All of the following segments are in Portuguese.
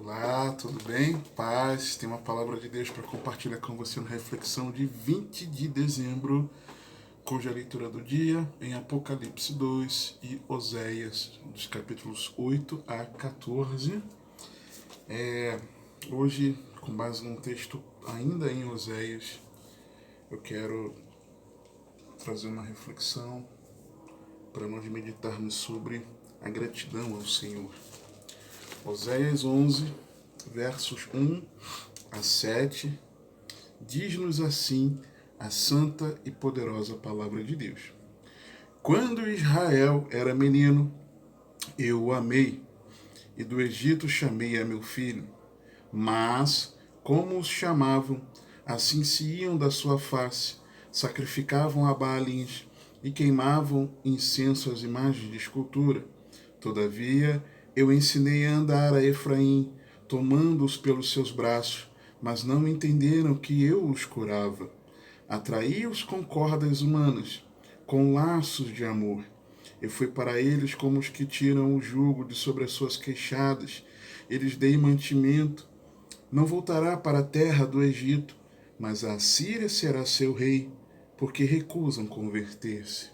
Olá, tudo bem? Paz, tem uma palavra de Deus para compartilhar com você na reflexão de 20 de dezembro, cuja leitura do dia em Apocalipse 2 e Oséias, dos capítulos 8 a 14. Hoje, com base num texto ainda em Oséias, eu quero trazer uma reflexão para nós meditarmos sobre a gratidão ao Senhor. Oséias 11, versos 1 a 7, diz-nos assim a santa e poderosa palavra de Deus. Quando Israel era menino, eu o amei, e do Egito chamei a meu filho. Mas, como os chamavam, assim se iam da sua face, sacrificavam a Baalins e queimavam incenso às imagens de escultura. Todavia, eu ensinei a andar a Efraim, tomando-os pelos seus braços, mas não entenderam que eu os curava. Atraí-os com cordas humanas, com laços de amor. Eu fui para eles como os que tiram o jugo de sobre as suas queixadas. Eles dei mantimento. Não voltará para a terra do Egito, mas a Assíria será seu rei, porque recusam converter-se.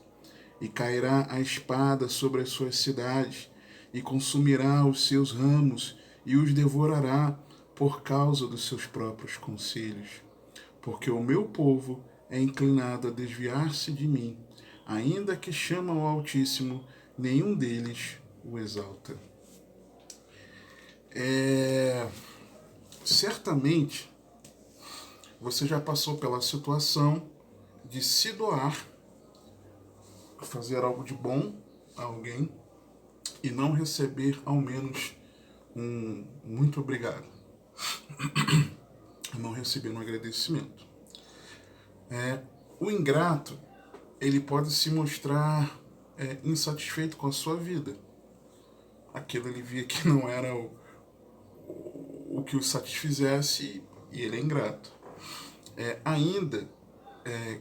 E cairá a espada sobre as suas cidades, e consumirá os seus ramos, e os devorará por causa dos seus próprios conselhos. Porque o meu povo é inclinado a desviar-se de mim, ainda que chamam ao Altíssimo, nenhum deles o exalta. Certamente, você já passou pela situação de se doar, fazer algo de bom a alguém e não receber ao menos um muito obrigado, não receber um agradecimento. O ingrato, ele pode se mostrar insatisfeito com a sua vida. Aquilo ele via que não era o que o satisfizesse e ele é ingrato. Ainda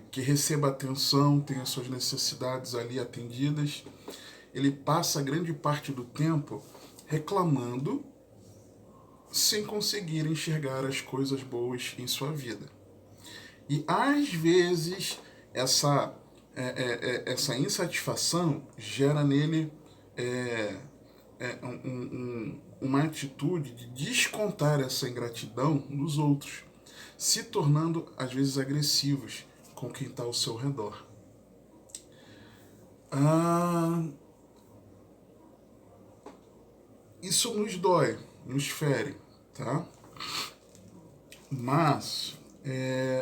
que receba atenção, tenha suas necessidades ali atendidas, ele passa grande parte do tempo reclamando sem conseguir enxergar as coisas boas em sua vida. E às vezes essa insatisfação gera nele uma atitude de descontar essa ingratidão nos outros, se tornando às vezes agressivos com quem está ao seu redor. Isso nos dói, nos fere, tá? Mas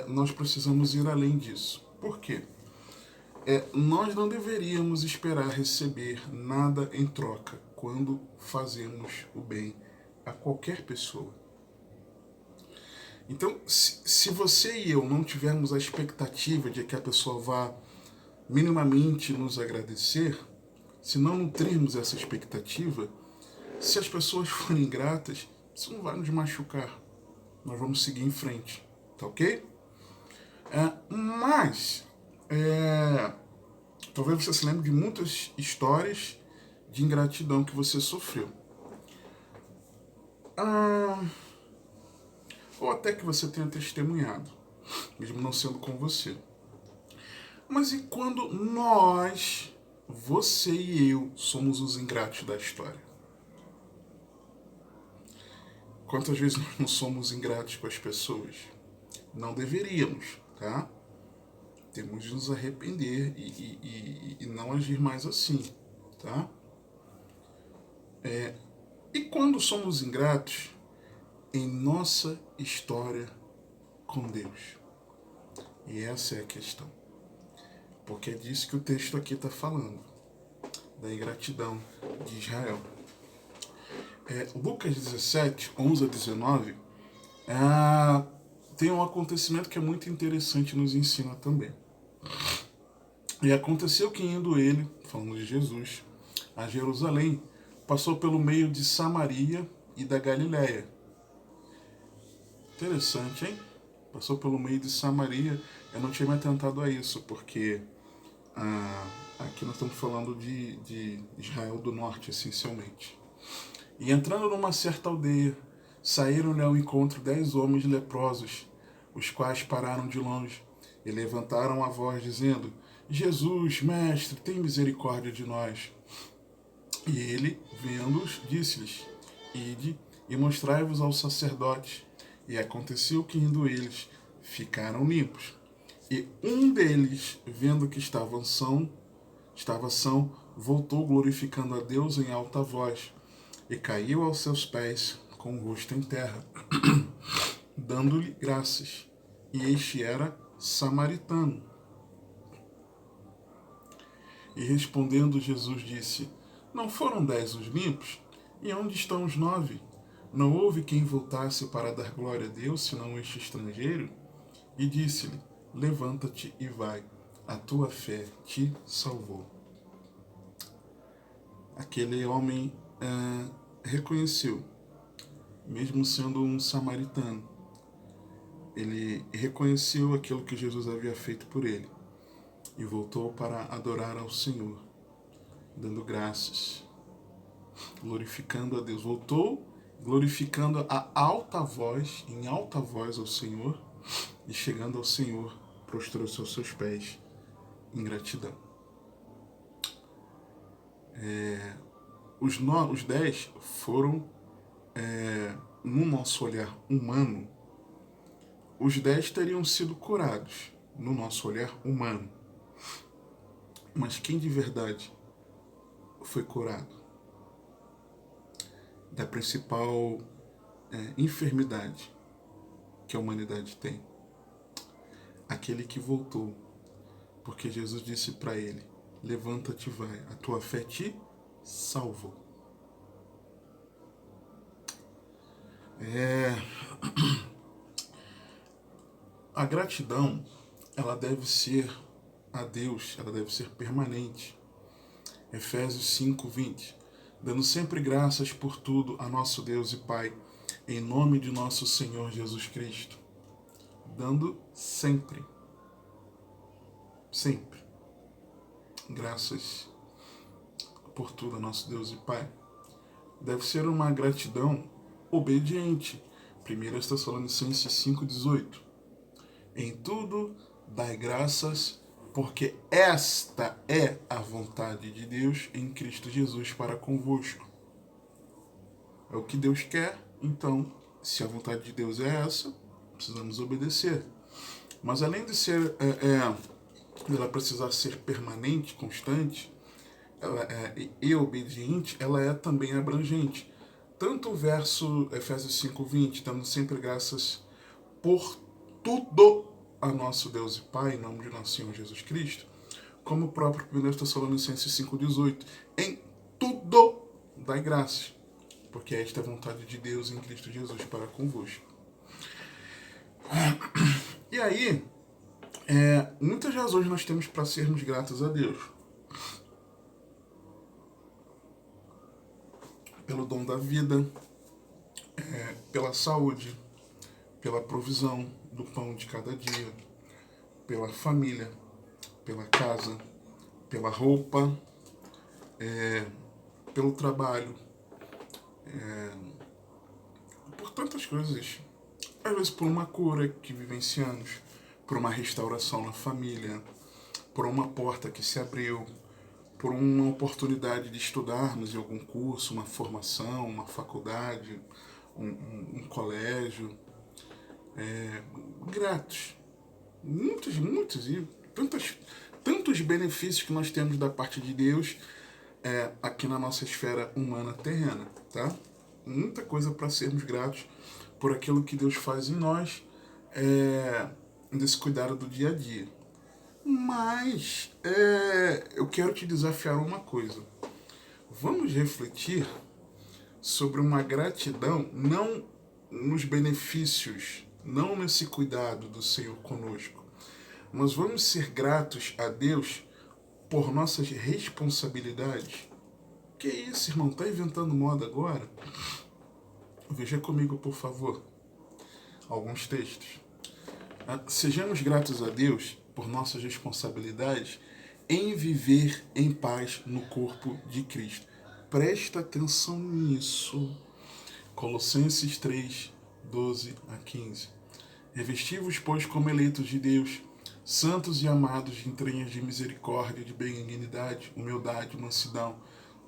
nós precisamos ir além disso. Por quê? Nós não deveríamos esperar receber nada em troca quando fazemos o bem a qualquer pessoa. Então, se você e eu não tivermos a expectativa de que a pessoa vá minimamente nos agradecer, se não nutrirmos essa expectativa, se as pessoas forem ingratas, isso não vai nos machucar. Nós vamos seguir em frente, tá ok? Mas, talvez você se lembre de muitas histórias de ingratidão que você sofreu. Ou até que você tenha testemunhado, mesmo não sendo com você. Mas e quando nós, você e eu, somos os ingratos da história? Quantas vezes nós não somos ingratos com as pessoas? Não deveríamos, tá? Temos de nos arrepender e não agir mais assim, tá? E quando somos ingratos em nossa história com Deus? E essa é a questão. Porque é disso que o texto aqui está falando, da ingratidão de Israel. Lucas 17, 11 a 19, tem um acontecimento que é muito interessante e nos ensina também. E aconteceu que indo ele, falando de Jesus, a Jerusalém, passou pelo meio de Samaria e da Galiléia. Interessante, hein? Passou pelo meio de Samaria. Eu não tinha me atentado a isso, porque aqui nós estamos falando de Israel do Norte, essencialmente. E entrando numa certa aldeia, Saíram-lhe ao encontro 10 homens leprosos, os quais pararam de longe e levantaram a voz, dizendo: Jesus, mestre, tem misericórdia de nós. E ele, vendo-os, disse-lhes: Ide e mostrai-vos aos sacerdotes. E aconteceu que, indo eles, ficaram limpos. E um deles, vendo que estava são, voltou glorificando a Deus em alta voz, e caiu aos seus pés com o rosto em terra, dando-lhe graças. E este era samaritano. E respondendo Jesus disse: Não foram 10 os limpos? E onde estão os 9? Não houve quem voltasse para dar glória a Deus, senão este estrangeiro? E disse-lhe: Levanta-te e vai, a tua fé te salvou. Aquele homem reconheceu, mesmo sendo um samaritano, ele reconheceu aquilo que Jesus havia feito por ele e voltou para adorar ao Senhor, dando graças, glorificando a Deus. Voltou glorificando em alta voz ao Senhor, e chegando ao Senhor, prostrou-se aos seus pés em gratidão. Os 10 foram, no nosso olhar humano, os 10 teriam sido curados, no nosso olhar humano. Mas quem de verdade foi curado da principal enfermidade que a humanidade tem? Aquele que voltou, porque Jesus disse para ele: levanta-te e vai, a tua fé te salvou. A gratidão, ela deve ser a Deus, ela deve ser permanente. Efésios 5:20, dando sempre graças por tudo a nosso Deus e Pai, em nome de nosso Senhor Jesus Cristo. Dando sempre graças por tudo a nosso Deus e Pai. Deve ser uma gratidão obediente. 1 Tessalonicenses 5:18. Em tudo dai graças, porque esta é a vontade de Deus em Cristo Jesus para convosco. É o que Deus quer, então, se a vontade de Deus é essa, precisamos obedecer. Mas além de ser, ela precisar ser permanente, constante, e obediente, ela é também abrangente. Tanto o verso Efésios 5:20, dando sempre graças por tudo a nosso Deus e Pai, em nome de nosso Senhor Jesus Cristo, como o próprio 1 Tessalonicenses 5:18, em tudo dai graças, porque esta é a vontade de Deus em Cristo Jesus para convosco. E aí, muitas razões nós temos para sermos gratos a Deus. Pelo dom da vida, pela saúde, pela provisão do pão de cada dia, pela família, pela casa, pela roupa, pelo trabalho, por tantas coisas. Às vezes por uma cura que vivenciamos, por uma restauração na família, por uma porta que se abriu, por uma oportunidade de estudarmos em algum curso, uma formação, uma faculdade, um colégio. Gratos. Muitos e tantos benefícios que nós temos da parte de Deus aqui na nossa esfera humana terrena, tá? Muita coisa para sermos gratos por aquilo que Deus faz em nós, desse cuidado do dia a dia. Mas eu quero te desafiar uma coisa. Vamos refletir sobre uma gratidão, não nos benefícios, não nesse cuidado do Senhor conosco, mas vamos ser gratos a Deus por nossas responsabilidades. Que isso, irmão? Tá inventando moda agora? Veja comigo, por favor, alguns textos. Sejamos gratos a Deus por nossas responsabilidades em viver em paz no corpo de Cristo. Presta atenção nisso. Colossenses 3, 12 a 15. Revesti-vos, pois, como eleitos de Deus, santos e amados, de entranhas de misericórdia, de benignidade, humildade, mansidão,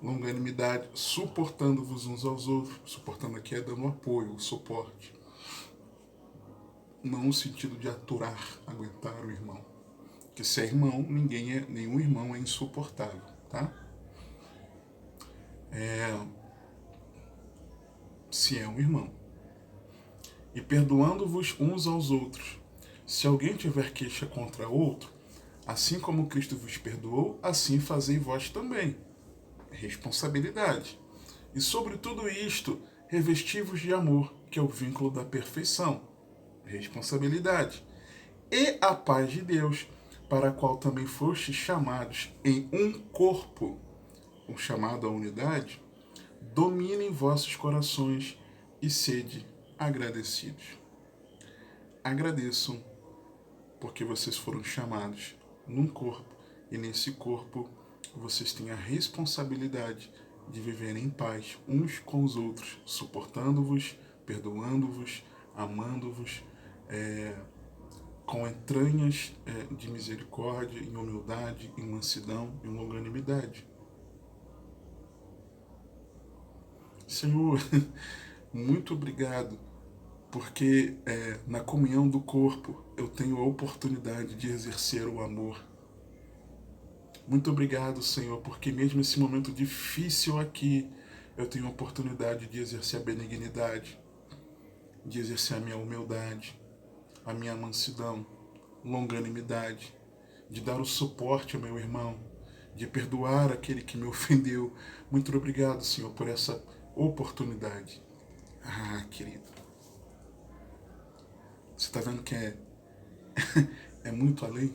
longanimidade, suportando-vos uns aos outros. Suportando aqui é dando apoio, o suporte. Não no sentido de aturar, aguentar o irmão. Porque se é irmão, nenhum irmão é insuportável, tá? Se é um irmão. E perdoando-vos uns aos outros. Se alguém tiver queixa contra outro, assim como Cristo vos perdoou, assim fazei vós também. Responsabilidade. E sobre tudo isto, revesti-vos de amor, que é o vínculo da perfeição. Responsabilidade. E a paz de Deus, para a qual também fostes chamados em um corpo, o chamado à unidade, domine em vossos corações e sede agradecidos. Agradeçam, porque vocês foram chamados num corpo, e nesse corpo vocês têm a responsabilidade de viver em paz uns com os outros, suportando-vos, perdoando-vos, amando-vos, com entranhas de misericórdia, em humildade, em mansidão, em longanimidade. Senhor, muito obrigado, porque na comunhão do corpo eu tenho a oportunidade de exercer o amor. Muito obrigado, Senhor, porque mesmo nesse momento difícil aqui, eu tenho a oportunidade de exercer a benignidade, de exercer a minha humildade, a minha mansidão, longanimidade, de dar o suporte ao meu irmão, de perdoar aquele que me ofendeu. Muito obrigado, Senhor, por essa oportunidade. Ah, querido, você está vendo que é muito além?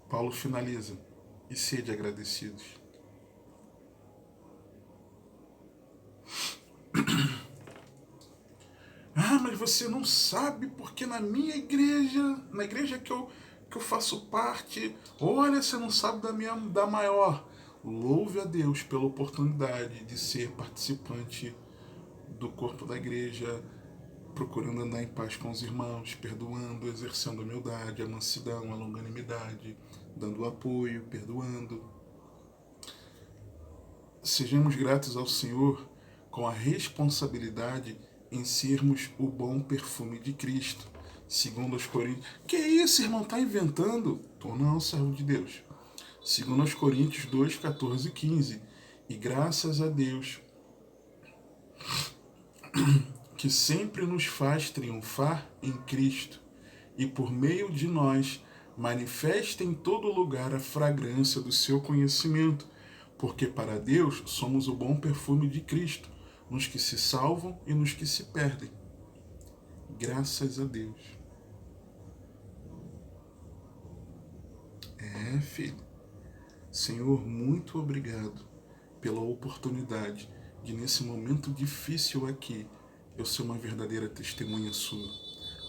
Paulo finaliza: e sede agradecidos. Ah, mas você não sabe porque na minha igreja, na igreja que eu faço parte, olha, você não sabe da maior. Louve a Deus pela oportunidade de ser participante do corpo da igreja, procurando andar em paz com os irmãos, perdoando, exercendo a humildade, a mansidão, a longanimidade, dando apoio, perdoando. Sejamos gratos ao Senhor com a responsabilidade em sermos o bom perfume de Cristo. Segundo aos Coríntios. Que isso, irmão? Tá inventando? Tô não, servo de Deus. Segundo aos Coríntios 2, 14 e 15. E graças a Deus que sempre nos faz triunfar em Cristo e por meio de nós manifesta em todo lugar a fragrância do seu conhecimento, porque para Deus somos o bom perfume de Cristo, nos que se salvam e nos que se perdem. Graças a Deus. Filho. Senhor, muito obrigado pela oportunidade de, nesse momento difícil aqui, eu ser uma verdadeira testemunha sua.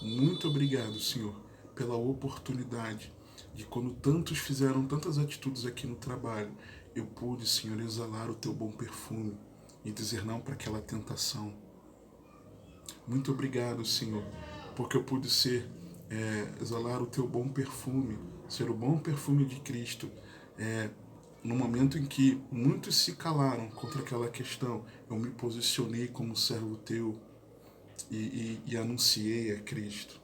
Muito obrigado, Senhor, pela oportunidade de, quando tantos fizeram tantas atitudes aqui no trabalho, eu pude, Senhor, exalar o teu bom perfume e dizer não para aquela tentação. Muito obrigado, Senhor, porque eu pude exalar o teu bom perfume, ser o bom perfume de Cristo, no momento em que muitos se calaram contra aquela questão, eu me posicionei como servo teu e anunciei a Cristo.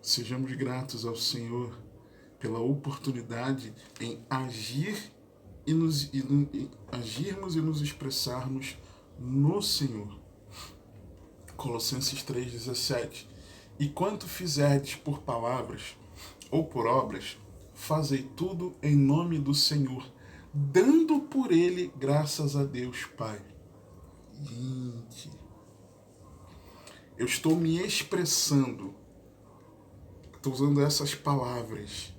Sejamos gratos ao Senhor pela oportunidade em agirmos e nos expressarmos no Senhor. Colossenses 3,17. E quanto fizerdes por palavras ou por obras, fazei tudo em nome do Senhor, dando por ele graças a Deus Pai. Gente, eu estou me expressando, estou usando essas palavras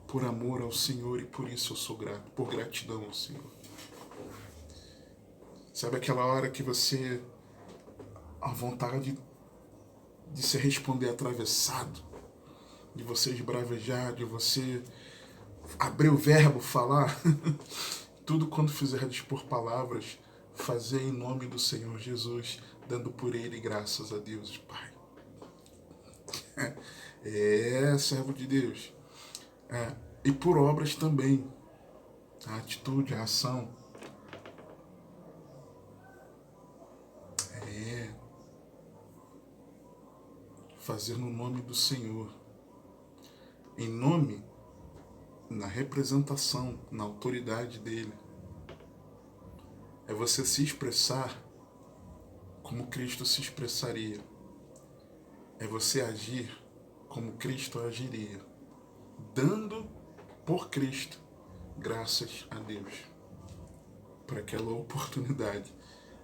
por amor ao Senhor, e por isso eu sou grato, por gratidão ao Senhor. Sabe aquela hora que você, a vontade de se responder atravessado, de você esbravejar, de você abrir o verbo, falar. Tudo quando fizerdes por palavras, fazei em nome do Senhor Jesus, dando por ele graças a Deus, Pai. Servo de Deus. E por obras também. A atitude, a ação. Fazer no nome do Senhor. Em nome, na representação, na autoridade dele. É você se expressar como Cristo se expressaria. É você agir como Cristo agiria. Dando por Cristo graças a Deus. Para aquela oportunidade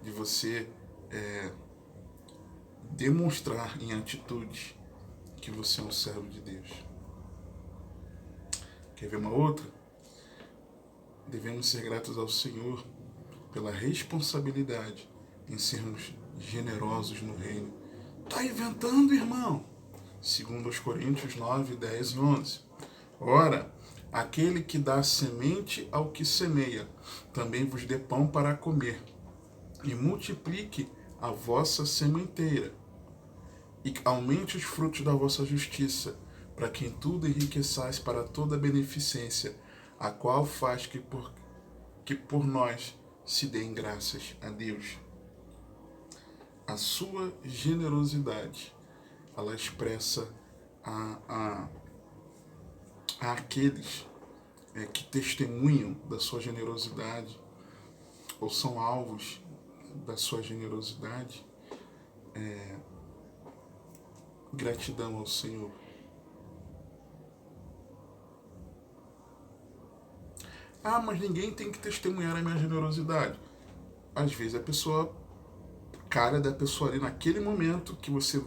de você demonstrar em atitude que você é um servo de Deus. Quer ver uma outra? Devemos ser gratos ao Senhor pela responsabilidade em sermos generosos no reino. Tá inventando, irmão? Segundo os Coríntios 9, 10 e 11. Ora, aquele que dá semente ao que semeia, também vos dê pão para comer, e multiplique a vossa sementeira, e aumente os frutos da vossa justiça, para que em tudo enriqueçais para toda beneficência, a qual faz que por nós se deem graças a Deus. A sua generosidade, ela expressa àqueles que testemunham da sua generosidade, ou são alvos da sua generosidade, gratidão ao Senhor. Mas ninguém tem que testemunhar a minha generosidade. Às vezes a pessoa, calha da pessoa ali naquele momento que você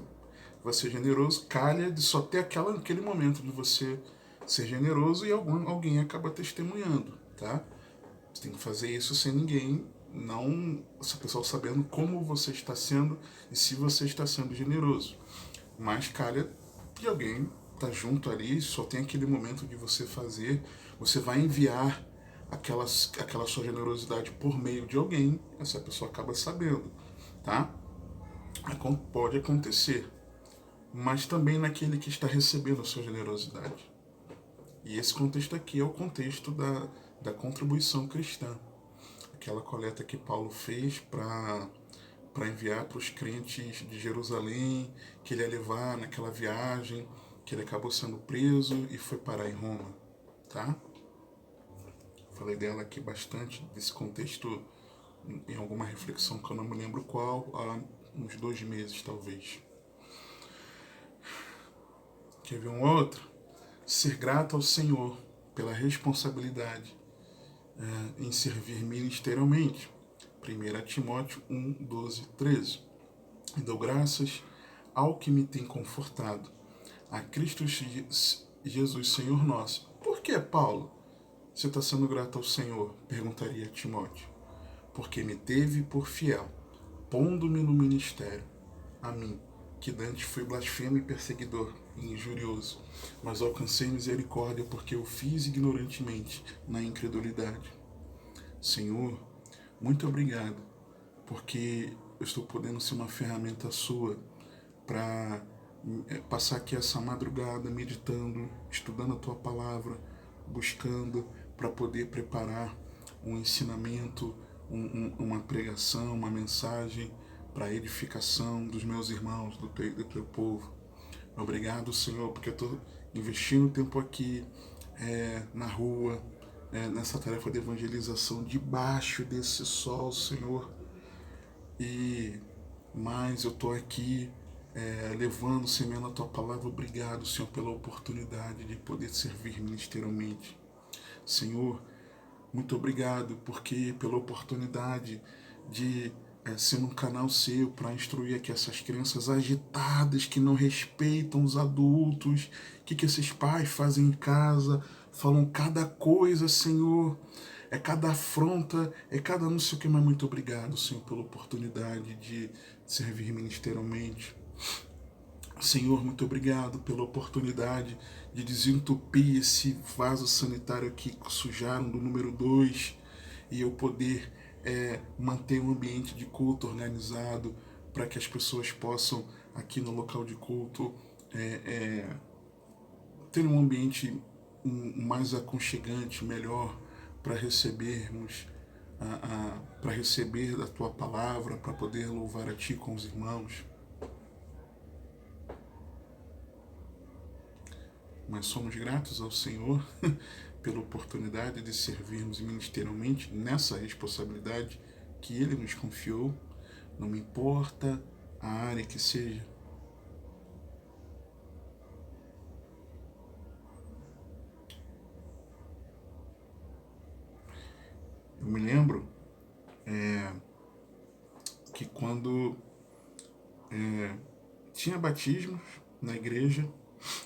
vai ser generoso, calha de só ter aquele momento de você ser generoso e alguém acaba testemunhando, tá? Você tem que fazer isso sem ninguém, não essa pessoa sabendo como você está sendo e se você está sendo generoso. Mas calha de alguém tá junto ali, só tem aquele momento de você fazer, você vai enviar aquela sua generosidade por meio de alguém, essa pessoa acaba sabendo, tá? Pode acontecer, mas também naquele que está recebendo a sua generosidade. E esse contexto aqui é o contexto da contribuição cristã. Aquela coleta que Paulo fez para enviar para os crentes de Jerusalém, que ele ia levar naquela viagem, que ele acabou sendo preso e foi parar em Roma, tá? Falei dela aqui bastante, desse contexto, em alguma reflexão que eu não me lembro qual, há uns 2 meses talvez. Quer ver um outro? Ser grato ao Senhor pela responsabilidade em servir ministerialmente. 1 Timóteo 1, 12, 13. E dou graças ao que me tem confortado, a Cristo Jesus, Senhor nosso. Por que, Paulo, você está sendo grato ao Senhor? Perguntaria a Timóteo. Porque me teve por fiel, pondo-me no ministério, a mim, que dantes fui blasfemo e perseguidor e injurioso, mas alcancei misericórdia porque eu fiz ignorantemente na incredulidade. Senhor, muito obrigado, porque eu estou podendo ser uma ferramenta sua para passar aqui essa madrugada meditando, estudando a tua palavra, buscando para poder preparar um ensinamento, uma pregação, uma mensagem para a edificação dos meus irmãos, do teu povo. Obrigado, Senhor, porque eu estou investindo tempo aqui na rua, nessa tarefa de evangelização, debaixo desse sol, Senhor. Mas eu estou aqui levando, semeando a tua palavra. Obrigado, Senhor, pela oportunidade de poder servir ministerialmente. Senhor, muito obrigado pela oportunidade de ser um canal seu para instruir aqui essas crianças agitadas que não respeitam os adultos, que esses pais fazem em casa, falam cada coisa, Senhor, cada afronta, cada não sei o que, mas muito obrigado, Senhor, pela oportunidade de servir ministerialmente. Senhor, muito obrigado pela oportunidade de desentupir esse vaso sanitário que sujaram do número 2 e eu poder manter um ambiente de culto organizado para que as pessoas possam, aqui no local de culto, ter um ambiente mais aconchegante, melhor, para recebermos, para receber da Tua palavra, para poder louvar a Ti com os irmãos. Mas somos gratos ao Senhor pela oportunidade de servirmos ministerialmente nessa responsabilidade que Ele nos confiou, não importa a área que seja. Eu me lembro que quando tinha batismos na igreja,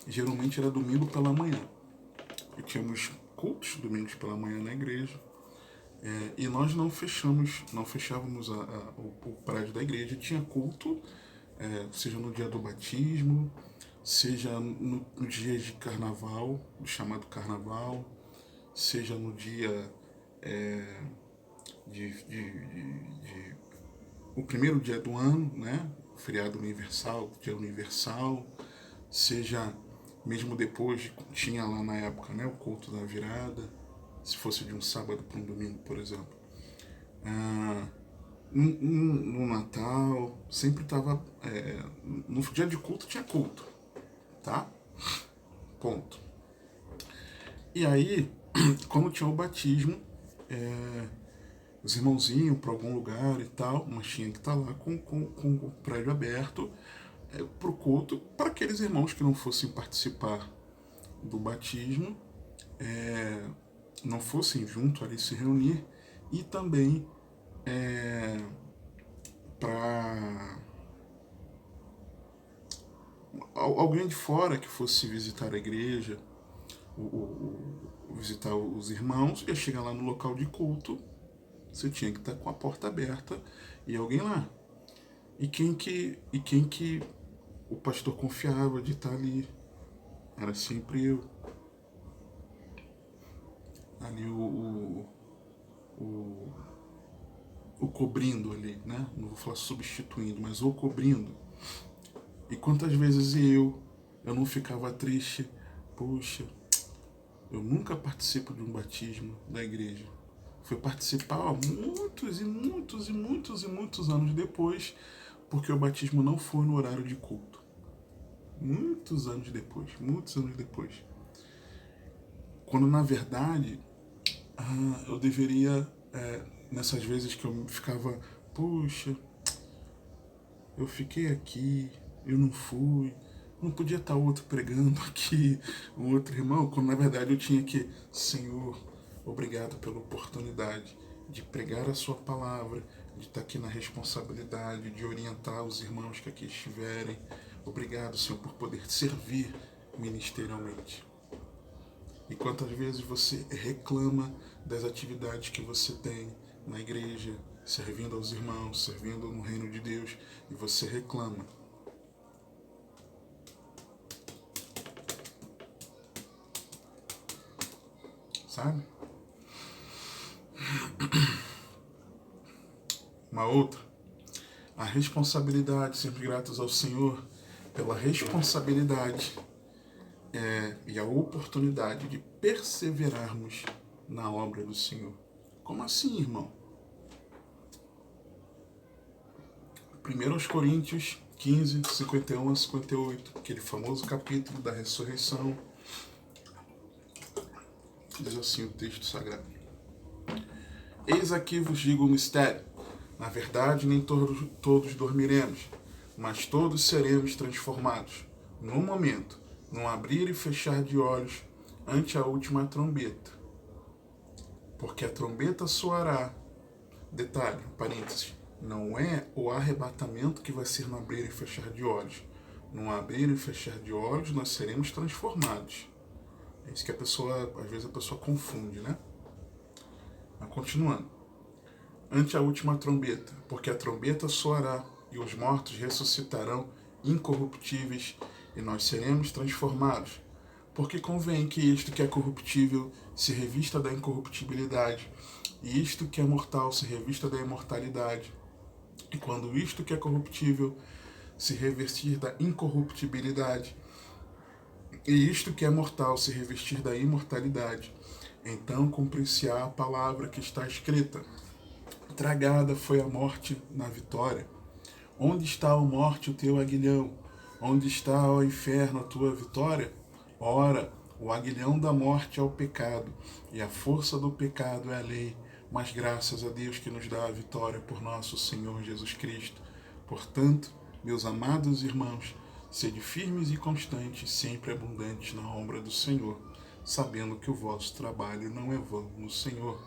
geralmente era domingo pela manhã. E tínhamos cultos domingos pela manhã na igreja. E nós não fechávamos o prédio da igreja. Tinha culto, seja no dia do batismo, seja no dia de carnaval, do chamado carnaval, seja no dia o primeiro dia do ano, né? Feriado universal, dia universal, seja mesmo depois, tinha lá na época, né, o culto da virada, se fosse de um sábado para um domingo, por exemplo. No Natal, sempre estava. No dia de culto tinha culto, tá? Ponto. E aí, quando tinha o batismo, os irmãos iam para algum lugar e tal, mas tinha que estar lá com o prédio aberto para o culto, para aqueles irmãos que não fossem participar do batismo, não fossem junto ali se reunir, e também para alguém de fora que fosse visitar a igreja, visitar os irmãos, ia chegar lá no local de culto, você tinha que estar com a porta aberta e alguém lá. E quem que o pastor confiava de estar ali? Era sempre eu. Ali o cobrindo ali, né? Não vou falar substituindo, mas o cobrindo. E quantas vezes eu não ficava triste? Poxa, eu nunca participo de um batismo da igreja. Fui participar muitos e muitos e muitos e muitos anos depois, porque o batismo não foi no horário de culto. Muitos anos depois. Quando na verdade eu deveria, nessas vezes que eu ficava, puxa, eu fiquei aqui, eu não fui, não podia estar outro pregando aqui, um outro irmão, quando na verdade eu tinha que, Senhor, obrigado pela oportunidade de pregar a sua palavra, de estar aqui na responsabilidade, de orientar os irmãos que aqui estiverem. Obrigado, Senhor, por poder servir ministerialmente. E quantas vezes você reclama das atividades que você tem na igreja, servindo aos irmãos, servindo no reino de Deus, e você reclama. Sabe? Uma outra. A responsabilidade, sempre gratos ao Senhor pela responsabilidade e a oportunidade de perseverarmos na obra do Senhor. Como assim, irmão? 1 Coríntios 15, 51 a 58, aquele famoso capítulo da ressurreição. Diz assim o texto sagrado: Eis aqui vos digo um mistério. Na verdade, nem todos dormiremos, mas todos seremos transformados, num momento, num abrir e fechar de olhos, ante a última trombeta. Porque a trombeta soará. Detalhe, parênteses, não é o arrebatamento que vai ser no abrir e fechar de olhos. No abrir e fechar de olhos, nós seremos transformados. É isso que às vezes a pessoa confunde, né? Mas continuando. Ante a última trombeta, porque a trombeta soará e os mortos ressuscitarão incorruptíveis e nós seremos transformados. Porque convém que isto que é corruptível se revista da incorruptibilidade, e isto que é mortal se revista da imortalidade. E quando isto que é corruptível se revestir da incorruptibilidade, e isto que é mortal se revestir da imortalidade, então cumprir-se-á a palavra que está escrita: tragada foi a morte na vitória. Onde está, ó morte, o teu aguilhão? Onde está, ó inferno, a tua vitória? Ora, o aguilhão da morte é o pecado, e a força do pecado é a lei. Mas graças a Deus que nos dá a vitória por nosso Senhor Jesus Cristo. Portanto, meus amados irmãos, sede firmes e constantes, sempre abundantes na obra do Senhor, sabendo que o vosso trabalho não é vão no Senhor.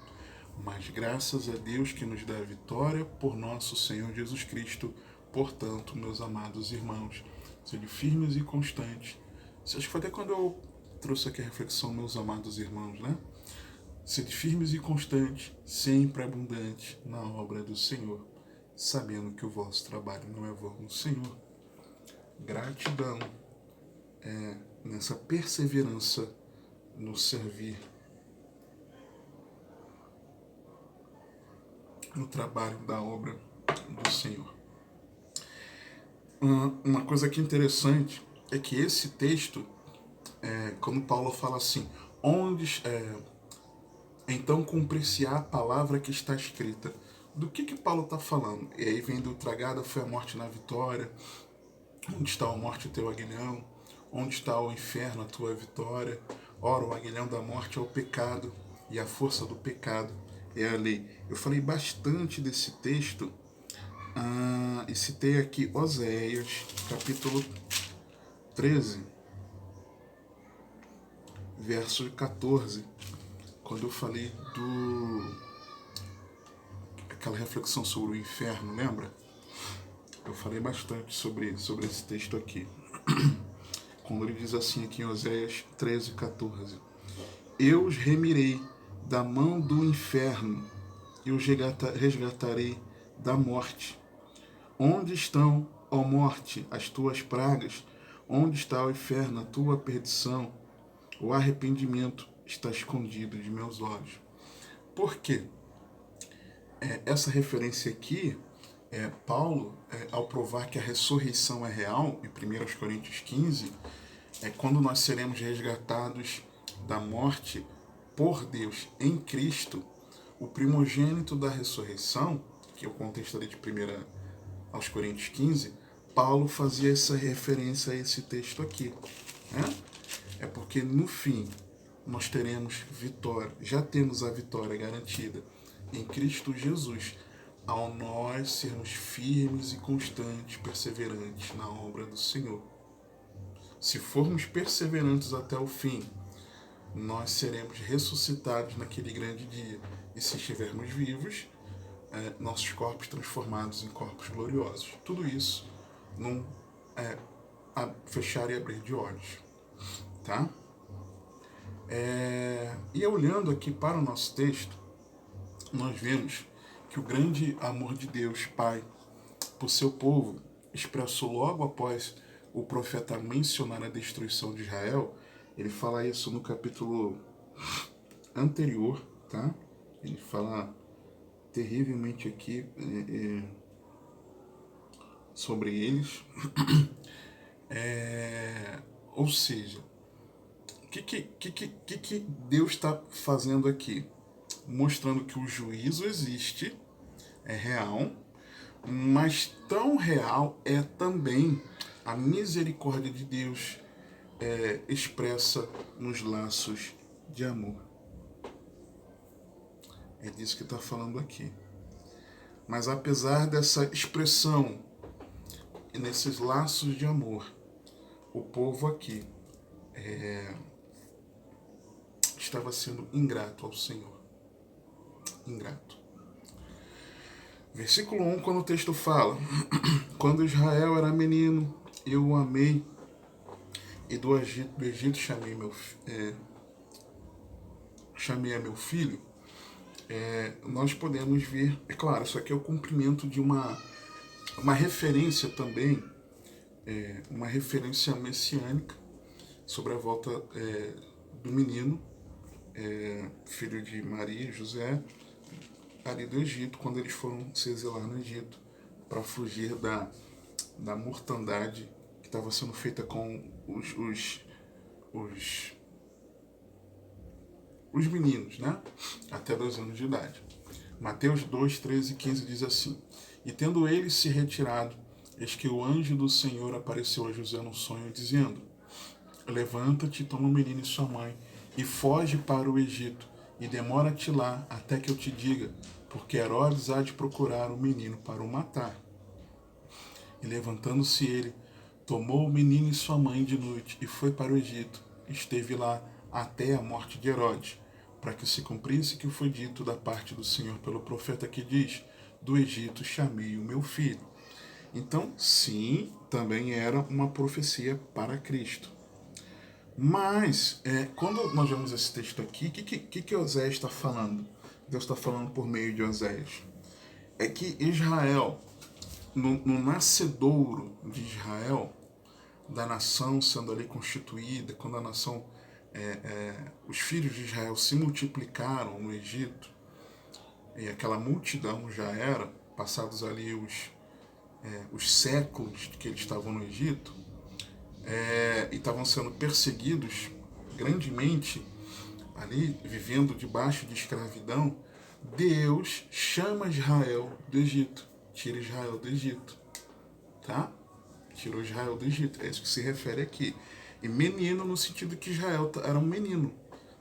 Mas graças a Deus que nos dá a vitória por nosso Senhor Jesus Cristo. Portanto, meus amados irmãos, sede firmes e constantes. Acho que foi até quando eu trouxe aqui a reflexão, meus amados irmãos, né? Sede firmes e constantes, sempre abundantes na obra do Senhor, sabendo que o vosso trabalho não é vão no Senhor. Gratidão nessa perseverança no servir, no trabalho da obra do Senhor. Uma coisa que é interessante é que esse texto, quando Paulo fala assim, então cumprir-se-á a palavra que está escrita. Do que Paulo está falando? E aí vem do tragada foi a morte na vitória. Onde está a morte o teu aguilhão? Onde está o inferno a tua vitória? Ora, o aguilhão da morte é o pecado, e a força do pecado é a lei. Eu falei bastante desse texto e citei aqui Oséias, capítulo 13, verso 14, quando eu falei aquela reflexão sobre o inferno, lembra? Eu falei bastante sobre esse texto aqui. Quando ele diz assim aqui em Oséias 13, 14: Eu os remirei da mão do inferno e os resgatarei da morte. Onde estão, ó morte, as tuas pragas? Onde está o inferno, a tua perdição? O arrependimento está escondido de meus olhos. Por quê? Essa referência aqui, Paulo, ao provar que a ressurreição é real, em 1 Coríntios 15, quando nós seremos resgatados da morte por Deus em Cristo, o primogênito da ressurreição, que é o contexto ali de 1 aos Coríntios 15, Paulo fazia essa referência a esse texto aqui. Né? É porque no fim nós teremos vitória, já temos a vitória garantida em Cristo Jesus, ao nós sermos firmes e constantes, perseverantes na obra do Senhor. Se formos perseverantes até o fim, nós seremos ressuscitados naquele grande dia. E se estivermos vivos, nossos corpos transformados em corpos gloriosos. Tudo isso num fechar e abrir de olhos. Tá? E olhando aqui para o nosso texto, nós vemos que o grande amor de Deus, Pai, por seu povo, expressou logo após o profeta mencionar a destruição de Israel. Ele fala isso no capítulo anterior, tá? Ele fala terrivelmente aqui sobre eles. Ou seja, o que Deus está fazendo aqui? Mostrando que o juízo existe, é real, mas tão real é também a misericórdia de Deus expressa nos laços de amor. É disso que está falando aqui. Mas apesar dessa expressão e nesses laços de amor, o povo aqui estava sendo ingrato ao Senhor. Ingrato. Versículo 1, quando o texto fala: Quando Israel era menino, eu o amei, e do Egito chamei a meu filho. Nós podemos ver, claro, isso aqui é o cumprimento de uma referência também uma referência messiânica sobre a volta do menino, filho de Maria e José, ali do Egito, quando eles foram se exilar no Egito, para fugir da mortandade que estava sendo feita com os meninos, né? Até 2 anos de idade. Mateus 2, 13 e 15 diz assim: E tendo eles se retirado, eis que o anjo do Senhor apareceu a José num sonho, dizendo: Levanta-te, toma o menino e sua mãe, e foge para o Egito, e demora-te lá até que eu te diga, porque Herodes há de procurar o menino para o matar. E levantando-se ele, tomou o menino e sua mãe de noite, e foi para o Egito, esteve lá até a morte de Herodes, para que se cumprisse o que foi dito da parte do Senhor pelo profeta que diz: Do Egito chamei o meu filho. Então, sim, também era uma profecia para Cristo. Mas, quando nós vemos esse texto aqui, o que Oséias está falando? Deus está falando por meio de Oséias. É que Israel, no nascedouro de Israel, da nação sendo ali constituída, quando a nação, os filhos de Israel se multiplicaram no Egito, e aquela multidão já era, passados ali os séculos que eles estavam no Egito, e estavam sendo perseguidos grandemente ali, vivendo debaixo de escravidão, Deus chama Israel do Egito, tira Israel do Egito, tá? Tirou Israel do Egito, é isso que se refere aqui. E menino no sentido que Israel era um menino,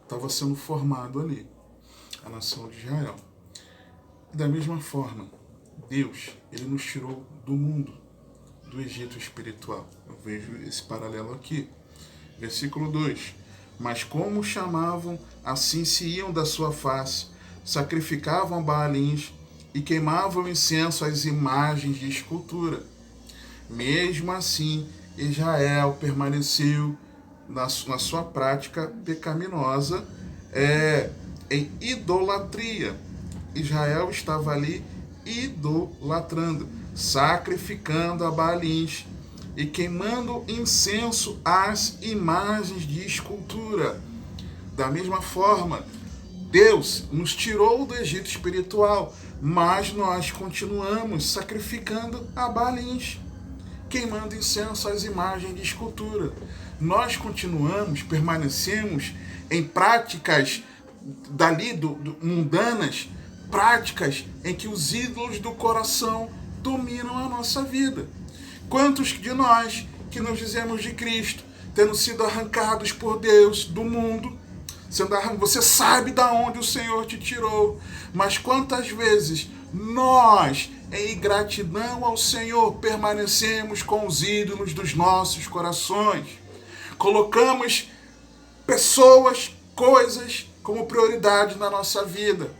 estava sendo formado ali, a nação de Israel. Da mesma forma, Deus, ele nos tirou do mundo, do Egito espiritual. Eu vejo esse paralelo aqui. Versículo 2. Mas como chamavam, assim se iam da sua face, sacrificavam Baalins e queimavam incenso às imagens de escultura. Mesmo assim, Israel permaneceu na sua prática pecaminosa, em idolatria. Israel estava ali idolatrando, sacrificando a Baalins e queimando incenso às imagens de escultura. Da mesma forma, Deus nos tirou do Egito espiritual, mas nós continuamos sacrificando a Baalins, queimando incenso às imagens de escultura. Nós continuamos, permanecemos em práticas dali mundanas, práticas em que os ídolos do coração dominam a nossa vida. Quantos de nós que nos dizemos de Cristo, tendo sido arrancados por Deus do mundo, você sabe de onde o Senhor te tirou, mas quantas vezes nós, em ingratidão ao Senhor, permanecemos com os ídolos dos nossos corações, colocamos pessoas, coisas como prioridade na nossa vida,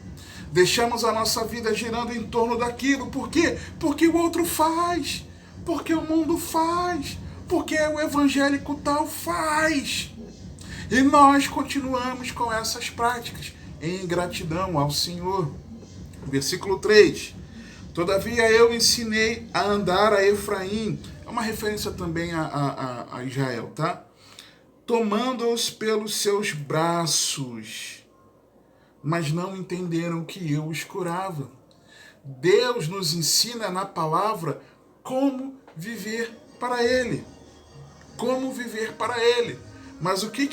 deixamos a nossa vida girando em torno daquilo. Por quê? Porque o outro faz, porque o mundo faz, porque o evangélico tal faz. E nós continuamos com essas práticas em ingratidão ao Senhor. Versículo 3. Todavia eu ensinei a andar a Efraim. É uma referência também a Israel, tá? Tomando-os pelos seus braços, mas não entenderam que eu os curava. Deus nos ensina na palavra como viver para Ele. Como viver para Ele. Mas o que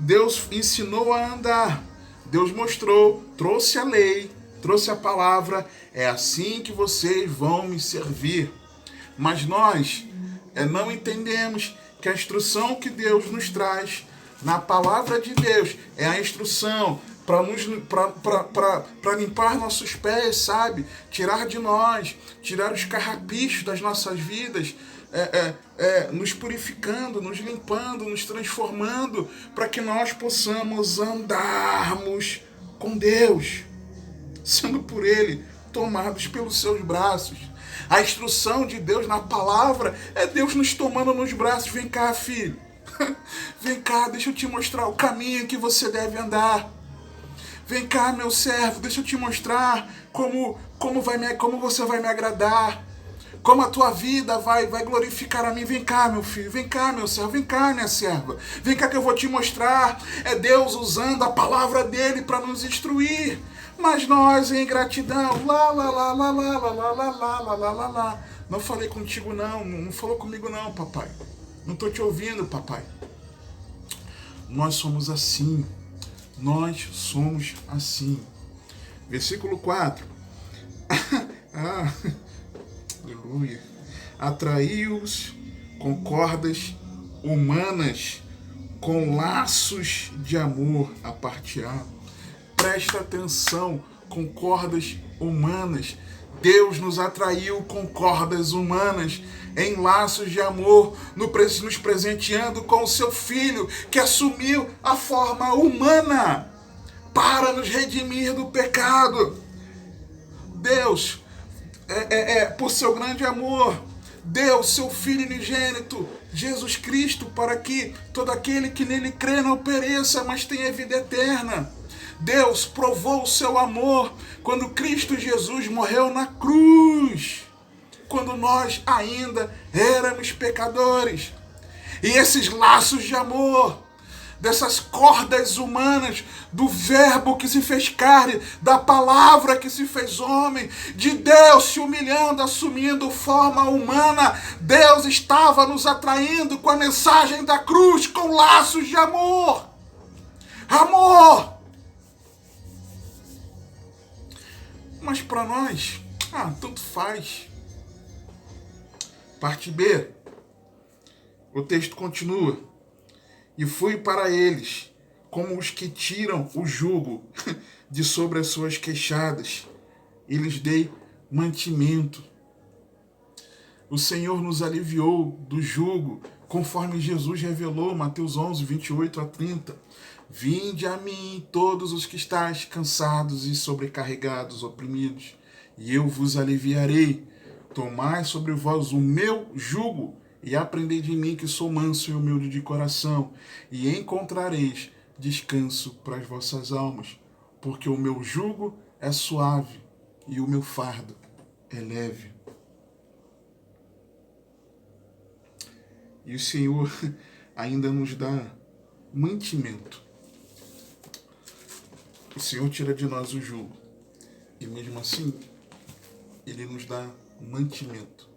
Deus ensinou a andar? Deus mostrou, trouxe a lei, trouxe a palavra. É assim que vocês vão me servir. Mas nós não entendemos que a instrução que Deus nos traz na palavra de Deus é a instrução para limpar nossos pés, sabe? Tirar de nós, tirar os carrapichos das nossas vidas, nos purificando, nos limpando, nos transformando, para que nós possamos andarmos com Deus, sendo por Ele tomados pelos seus braços. A instrução de Deus na palavra é Deus nos tomando nos braços. Vem cá, filho. Vem cá, deixa eu te mostrar o caminho que você deve andar. Vem cá, meu servo, deixa eu te mostrar como você vai me agradar. como a tua vida vai glorificar a mim. Vem cá, meu filho, vem cá, meu servo, vem cá, minha serva. Vem cá que eu vou te mostrar. É Deus usando a palavra dele para nos instruir. Mas nós, em ingratidão, lá. Não falei contigo não falou comigo não, papai. Não estou te ouvindo, papai. Nós somos assim. Nós somos assim. Versículo 4. Aleluia. Atraiu-os com cordas humanas, com laços de amor a partear. Presta atenção, com cordas humanas. Deus nos atraiu com cordas humanas, em laços de amor, nos presenteando com o seu Filho, que assumiu a forma humana para nos redimir do pecado. Deus, por seu grande amor, deu seu Filho unigênito, Jesus Cristo, para que todo aquele que nele crê não pereça, mas tenha vida eterna. Deus provou o seu amor quando Cristo Jesus morreu na cruz, quando nós ainda éramos pecadores. E esses laços de amor, dessas cordas humanas, do verbo que se fez carne, da palavra que se fez homem, de Deus se humilhando, assumindo forma humana, Deus estava nos atraindo com a mensagem da cruz, com laços de amor. Amor! Mas para nós, tanto faz. Parte B. O texto continua. E fui para eles, como os que tiram o jugo de sobre as suas queixadas, e lhes dei mantimento. O Senhor nos aliviou do jugo, conforme Jesus revelou, Mateus 11, 28 a 30. Vinde a mim, todos os que estáis cansados e sobrecarregados, oprimidos, e eu vos aliviarei. Tomai sobre vós o meu jugo, e aprendei de mim, que sou manso e humilde de coração, e encontrareis descanso para as vossas almas, porque o meu jugo é suave e o meu fardo é leve. E o Senhor ainda nos dá mantimento. O Senhor tira de nós o jugo, e mesmo assim, Ele nos dá mantimento.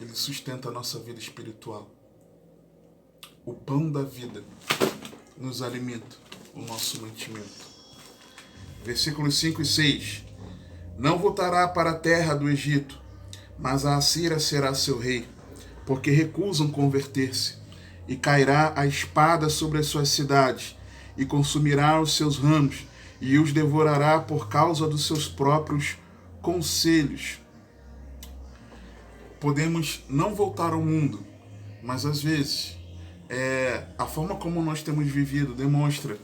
Ele sustenta a nossa vida espiritual. O pão da vida nos alimenta, o nosso mantimento. Versículos 5 e 6. Não voltará para a terra do Egito, mas a Assíria será seu rei, porque recusam converter-se, e cairá a espada sobre as suas cidades, e consumirá os seus ramos, e os devorará por causa dos seus próprios conselhos. Podemos não voltar ao mundo, mas às vezes a forma como nós temos vivido demonstra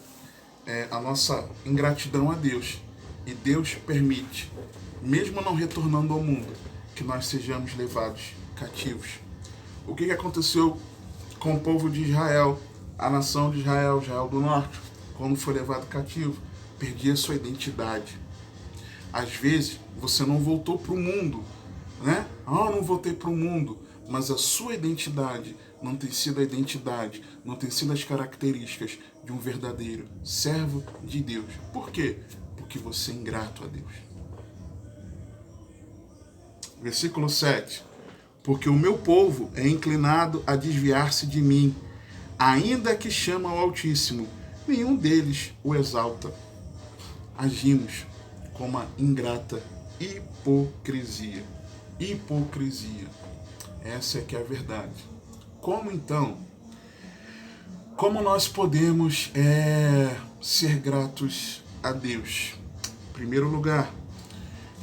a nossa ingratidão a Deus. E Deus permite, mesmo não retornando ao mundo, que nós sejamos levados cativos. O que aconteceu com o povo de Israel, a nação de Israel, Israel do Norte, quando foi levado cativo? Perdia sua identidade. Às vezes, você não voltou para o mundo, né? Não voltei para o mundo, mas a sua identidade não tem sido a identidade, não tem sido as características de um verdadeiro servo de Deus. Por quê? Porque você é ingrato a Deus. Versículo 7. Porque o meu povo é inclinado a desviar-se de mim, ainda que chama ao Altíssimo, nenhum deles o exalta. Agimos com uma ingrata hipocrisia. Hipocrisia. Essa é que é a verdade. Como então? Como nós podemos ser gratos a Deus? Em primeiro lugar,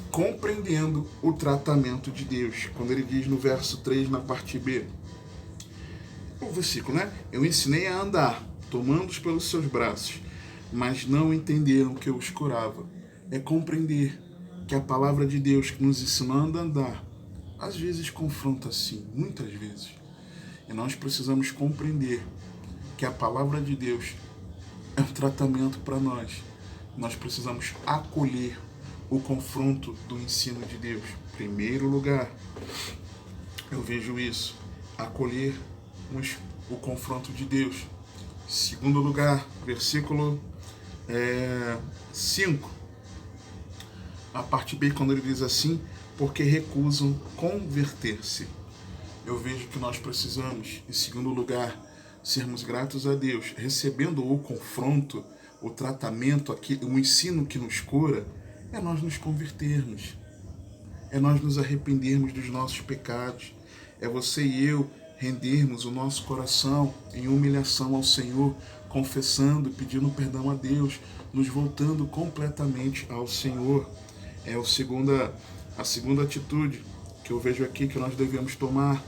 compreendendo o tratamento de Deus. Quando ele diz no verso 3, na parte B, o versículo, né? Eu ensinei a andar, tomando-os pelos seus braços, mas não entenderam que eu os curava. É compreender que a palavra de Deus que nos ensinou a andar, às vezes confronta sim, muitas vezes. E nós precisamos compreender que a palavra de Deus é um tratamento para nós. Nós precisamos acolher o confronto do ensino de Deus. Primeiro lugar, eu vejo isso, acolher o confronto de Deus. Segundo lugar, versículo 5, a parte B, quando ele diz assim, porque recusam converter-se. Eu vejo que nós precisamos, em segundo lugar, sermos gratos a Deus, recebendo o confronto, o tratamento, o ensino que nos cura, é nós nos convertermos, é nós nos arrependermos dos nossos pecados, é você e eu rendermos o nosso coração em humilhação ao Senhor, confessando, pedindo perdão a Deus, nos voltando completamente ao Senhor. É a segunda atitude que eu vejo aqui que nós devemos tomar.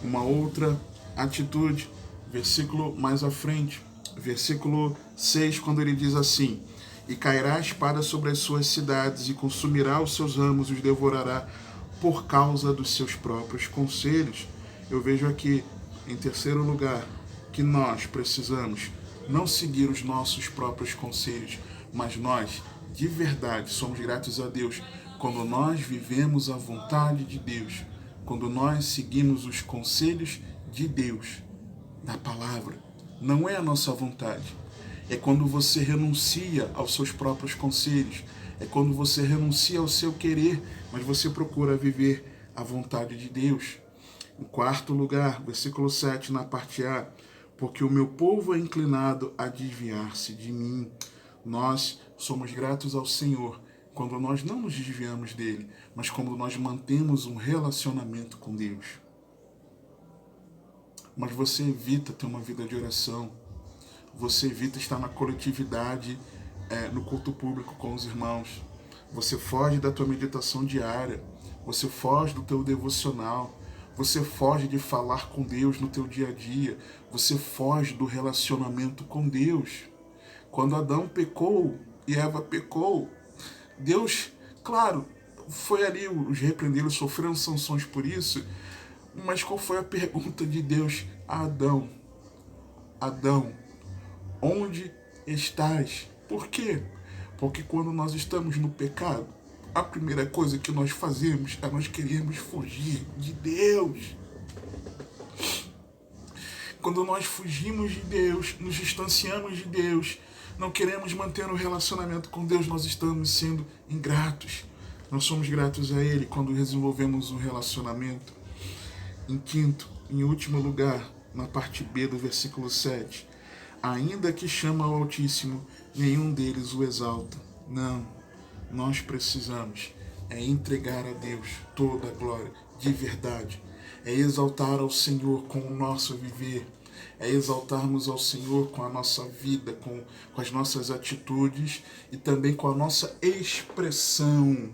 Uma outra atitude, versículo mais à frente, versículo 6, quando ele diz assim, e cairá a espada sobre as suas cidades e consumirá os seus ramos, os devorará por causa dos seus próprios conselhos. Eu vejo aqui, em terceiro lugar, que nós precisamos não seguir os nossos próprios conselhos, mas nós, de verdade, somos gratos a Deus quando nós vivemos a vontade de Deus, quando nós seguimos os conselhos de Deus, da palavra. Não é a nossa vontade. É quando você renuncia aos seus próprios conselhos. É quando você renuncia ao seu querer, mas você procura viver a vontade de Deus. Em quarto lugar, versículo 7, na parte A, porque o meu povo é inclinado a desviar-se de mim. Nós somos gratos ao Senhor quando nós não nos desviamos dele, mas quando nós mantemos um relacionamento com Deus. Mas você evita ter uma vida de oração, você evita estar na coletividade, no culto público com os irmãos, você foge da tua meditação diária, você foge do teu devocional, você foge de falar com Deus no teu dia a dia, você foge do relacionamento com Deus. Quando Adão pecou e Eva pecou, Deus, claro, foi ali, os repreendeu, sofreram sanções por isso, mas qual foi a pergunta de Deus a Adão? Adão, onde estás? Por quê? Porque quando nós estamos no pecado, a primeira coisa que nós fazemos é nós queremos fugir de Deus. Quando nós fugimos de Deus, nos distanciamos de Deus, não queremos manter um relacionamento com Deus, nós estamos sendo ingratos. Nós somos gratos a Ele quando desenvolvemos um relacionamento. Em quinto, em último lugar, na parte B do versículo 7, ainda que chama ao Altíssimo, nenhum deles o exalta. Não, nós precisamos entregar a Deus toda a glória de verdade, exaltar ao Senhor com o nosso viver, exaltarmos ao Senhor com a nossa vida, com as nossas atitudes e também com a nossa expressão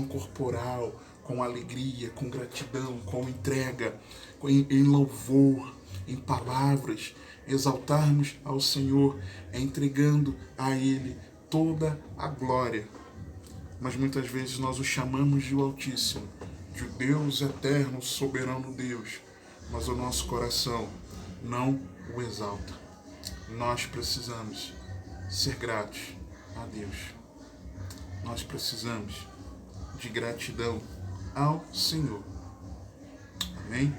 corporal, com alegria, com gratidão, com entrega, em louvor, em palavras, exaltarmos ao Senhor, entregando a Ele toda a glória. Mas muitas vezes nós o chamamos de o Altíssimo, de o Deus eterno, soberano Deus, mas o nosso coração não o exalta. Nós precisamos ser gratos a Deus. Nós precisamos de gratidão ao Senhor. Amém?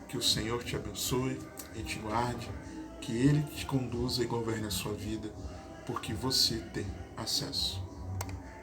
Que o Senhor te abençoe e te guarde, que Ele te conduza e governe a sua vida, porque você tem acesso.